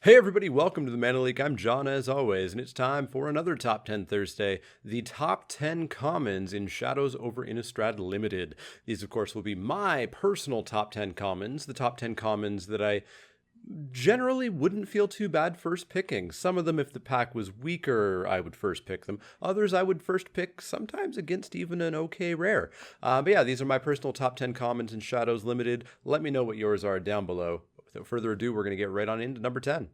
Hey everybody, welcome to the Mana Leak. I'm John as always, and it's time for another Top 10 Thursday, the Top 10 Commons in Shadows over Innistrad Limited. These, of course, will be my personal Top 10 Commons, the Top 10 Commons that I generally wouldn't feel too bad first picking. Some of them, if the pack was weaker, I would first pick them. Others I would first pick, sometimes against even an okay rare. But yeah, these are my personal Top 10 Commons in Shadows Limited. Let me know what yours are down below. Without further ado, we're going to get right on into number 10.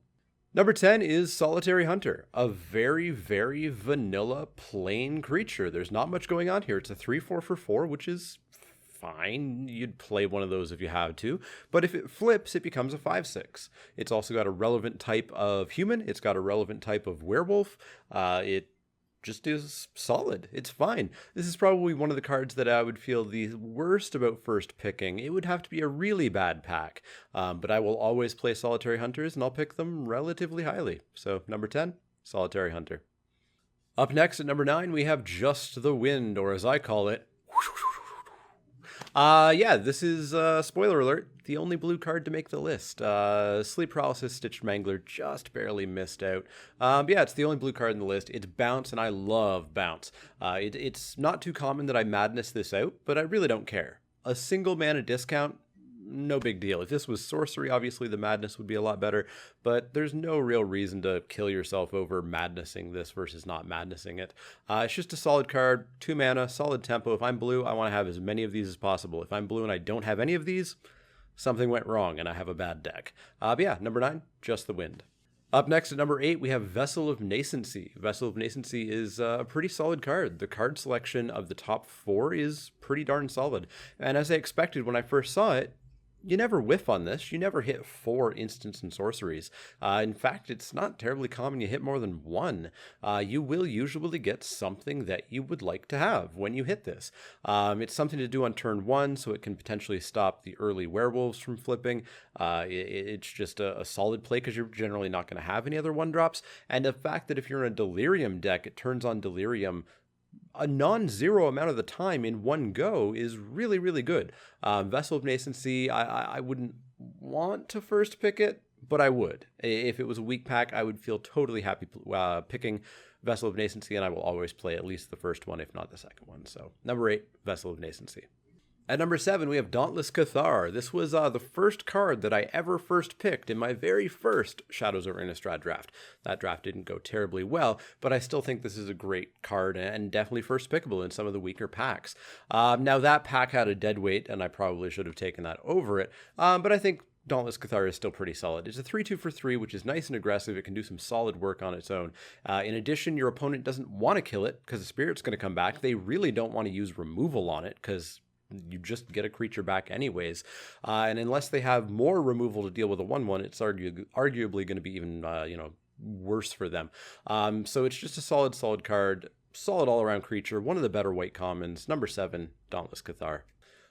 Number 10 is Solitary Hunter, a very, very vanilla, plain creature. There's not much going on here. It's a 3/4 for 4, which is fine. You'd play one of those if you had to. But if it flips, it becomes a 5/6. It's also got a relevant type of human. It's got a relevant type of werewolf. It just is solid. It's fine. This is probably one of the cards that I would feel the worst about first picking. It would have to be a really bad pack, but I will always play Solitary Hunters, and I'll pick them relatively highly. So number 10, Solitary Hunter. Up next at number 9, we have Just the Wind, or as I call it, this is, spoiler alert, the only blue card to make the list. Sleep Paralysis Stitched Mangler just barely missed out. It's the only blue card in the list. It's Bounce, and I love Bounce. It's not too common that I madness this out, but I really don't care. A single mana discount, no big deal. If this was sorcery, obviously the madness would be a lot better, but there's no real reason to kill yourself over madnessing this versus not madnessing it. It's just a solid card, 2 mana, solid tempo. If I'm blue, I want to have as many of these as possible. If I'm blue and I don't have any of these, something went wrong and I have a bad deck. Number 9, Just the Wind. Up next at number 8, we have Vessel of Nacency. Vessel of Nacency is a pretty solid card. The card selection of the top 4 is pretty darn solid. And as I expected when I first saw it, you never whiff on this. You never hit 4 instants and sorceries. In fact, it's not terribly common you hit more than 1. You will usually get something that you would like to have when you hit this. It's something to do on turn 1, so it can potentially stop the early werewolves from flipping. It's just a solid play because you're generally not going to have any other 1-drops. And the fact that if you're in a Delirium deck, it turns on Delirium a non-zero amount of the time in one go is really, really good. Vessel of Nacency, I wouldn't want to first pick it, but I would. If it was a weak pack, I would feel totally happy picking Vessel of Nacency, and I will always play at least the first one, if not the second one. So, number 8, Vessel of Nacency. At number 7, we have Dauntless Cathar. This was the first card that I ever first picked in my very first Shadows over Innistrad draft. That draft didn't go terribly well, but I still think this is a great card and definitely first pickable in some of the weaker packs. Now, that pack had a dead weight, and I probably should have taken that over it, but I think Dauntless Cathar is still pretty solid. It's a 3/2 for 3, which is nice and aggressive. It can do some solid work on its own. In addition, your opponent doesn't want to kill it because the spirit's going to come back. They really don't want to use removal on it because you just get a creature back anyways. And unless they have more removal to deal with a 1/1, it's arguably going to be even worse for them. So it's just a solid card, solid all-around creature, one of the better white commons. Number 7, Dauntless Cathar.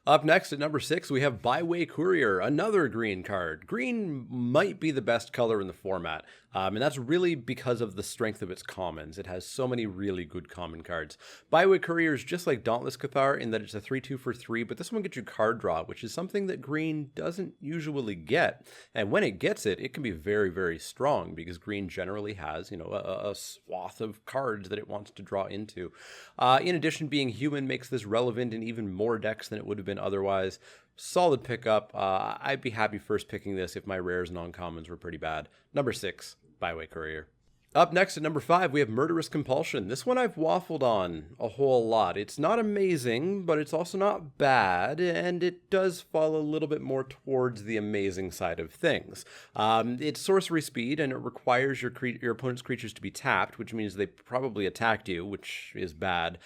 Up next at number 6, we have Byway Courier, another green card. Green might be the best color in the format, and that's really because of the strength of its commons. It has so many really good common cards. Byway Courier is just like Dauntless Cathar in that it's a 3/2 for 3, but this one gets you card draw, which is something that green doesn't usually get. And when it gets it, it can be very, very strong because green generally has, a swath of cards that it wants to draw into. In addition, being human makes this relevant in even more decks than it would have been otherwise. Solid pickup. I'd be happy first picking this if my rares and uncommons were pretty bad. Number 6, Byway Courier. Up next at number 5, we have Murderous Compulsion. This one I've waffled on a whole lot. It's not amazing, but it's also not bad, and it does fall a little bit more towards the amazing side of things. It's sorcery speed, and it requires your opponent's creatures to be tapped, which means they probably attacked you, which is bad.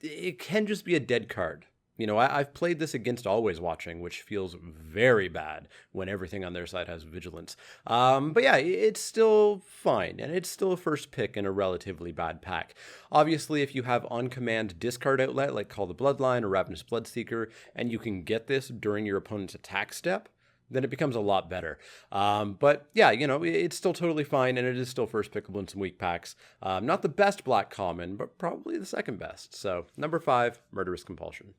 It can just be a dead card. I've played this against Always Watching, which feels very bad when everything on their side has vigilance. It's still fine, and it's still a first pick in a relatively bad pack. Obviously, if you have on-command discard outlet, like Call the Bloodline or Ravenous Bloodseeker, and you can get this during your opponent's attack step, then it becomes a lot better. It's still totally fine, and it is still first pickable in some weak packs. Not the best black common, but probably the second best. So, number 5, Murderous Compulsion.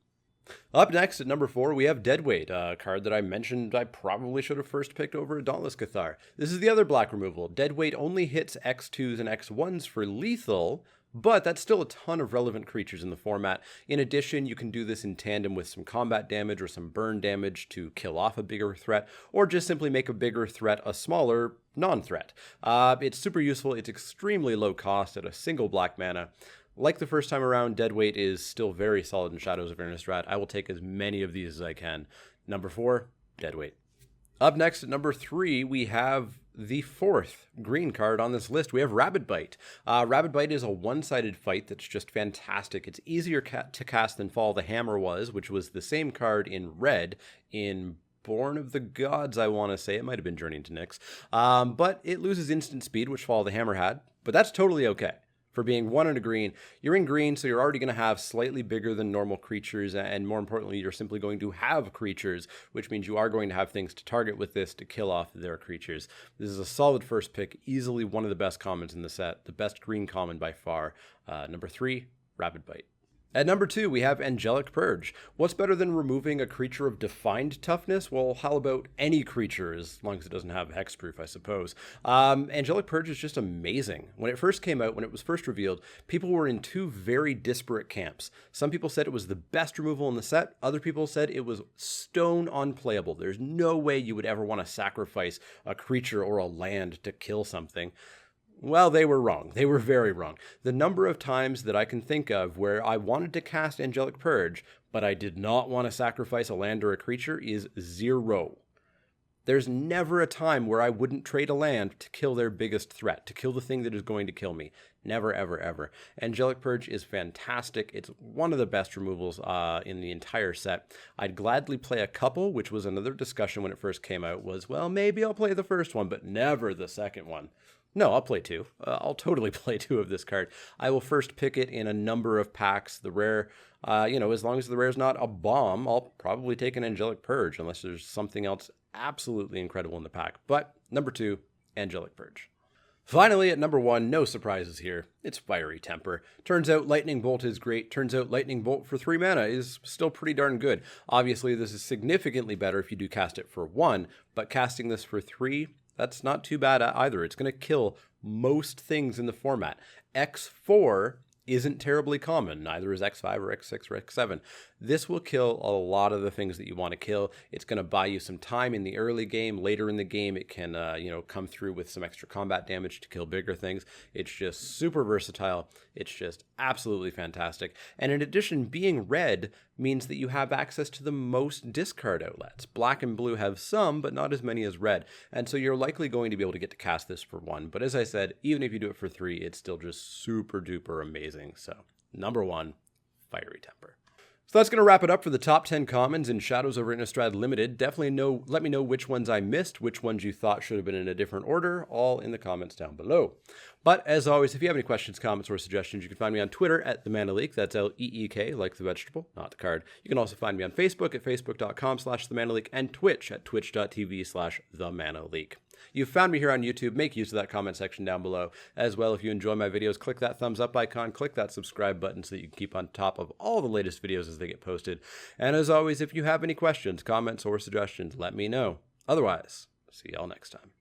Up next at number 4, we have Deadweight, a card that I mentioned I probably should have first picked over a Dauntless Cathar. This is the other black removal. Deadweight only hits X2s and X1s for lethal, but that's still a ton of relevant creatures in the format. In addition, you can do this in tandem with some combat damage or some burn damage to kill off a bigger threat, or just simply make a bigger threat a smaller non-threat. It's super useful. It's extremely low cost at a single black mana. Like the first time around, Deadweight is still very solid in Shadows of Innistrad. I will take as many of these as I can. Number 4, Deadweight. Up next at number 3, we have the 4th green card on this list. We have Rabid Bite. Rabid Bite is a one-sided fight that's just fantastic. It's easier to cast than Fall the Hammer was, which was the same card in red in Born of the Gods, I want to say. It might have been Journey into Nyx. But it loses instant speed, which Fall the Hammer had. But that's totally okay. For being 1 and a green, you're in green, so you're already going to have slightly bigger than normal creatures, and more importantly, you're simply going to have creatures, which means you are going to have things to target with this to kill off their creatures. This is a solid first pick, easily one of the best commons in the set, the best green common by far. Number 3, Rabid Bite. At number 2, we have Angelic Purge. What's better than removing a creature of defined toughness? Well, how about any creature, as long as it doesn't have hexproof, I suppose. Angelic Purge is just amazing. When it first came out, when it was first revealed, people were in 2 very disparate camps. Some people said it was the best removal in the set. Other people said it was stone unplayable. There's no way you would ever want to sacrifice a creature or a land to kill something. Well, they were wrong. They were very wrong. The number of times that I can think of where I wanted to cast Angelic Purge, but I did not want to sacrifice a land or a creature is 0. There's never a time where I wouldn't trade a land to kill their biggest threat, to kill the thing that is going to kill me. Never, ever, ever. Angelic Purge is fantastic. It's one of the best removals in the entire set. I'd gladly play a couple, which was another discussion when it first came out, was, well, maybe I'll play the first one, but never the second one. No, I'll play 2. I'll totally play 2 of this card. I will first pick it in a number of packs. The rare, as long as the rare is not a bomb, I'll probably take an Angelic Purge, unless there's something else absolutely incredible in the pack. But number 2, Angelic Purge. Finally, at number 1, no surprises here. It's Fiery Temper. Turns out Lightning Bolt is great. Turns out Lightning Bolt for 3 mana is still pretty darn good. Obviously, this is significantly better if you do cast it for 1, but casting this for 3, that's not too bad either. It's going to kill most things in the format. X4 isn't terribly common. Neither is X5 or X6 or X7. This will kill a lot of the things that you want to kill. It's going to buy you some time in the early game. Later in the game, it can, come through with some extra combat damage to kill bigger things. It's just super versatile. It's just absolutely fantastic. And in addition, being red means that you have access to the most discard outlets. Black and blue have some, but not as many as red. And so you're likely going to be able to get to cast this for 1. But as I said, even if you do it for 3, it's still just super duper amazing. So number 1, Fiery Temper. So that's going to wrap it up for the top 10 commons in Shadows over Innistrad Limited. Definitely let me know which ones I missed, which ones you thought should have been in a different order, all in the comments down below. But as always, if you have any questions, comments, or suggestions, you can find me on Twitter at The Mana Leak. That's L-E-E-K, like the vegetable, not the card. You can also find me on Facebook at facebook.com/The Mana Leak and Twitch at twitch.tv/The Mana Leak. You've found me here on YouTube. Make use of that comment section down below. As well, if you enjoy my videos, click that thumbs up icon, click that subscribe button so that you can keep on top of all the latest videos as they get posted. And as always, if you have any questions, comments, or suggestions, let me know. Otherwise, see y'all next time.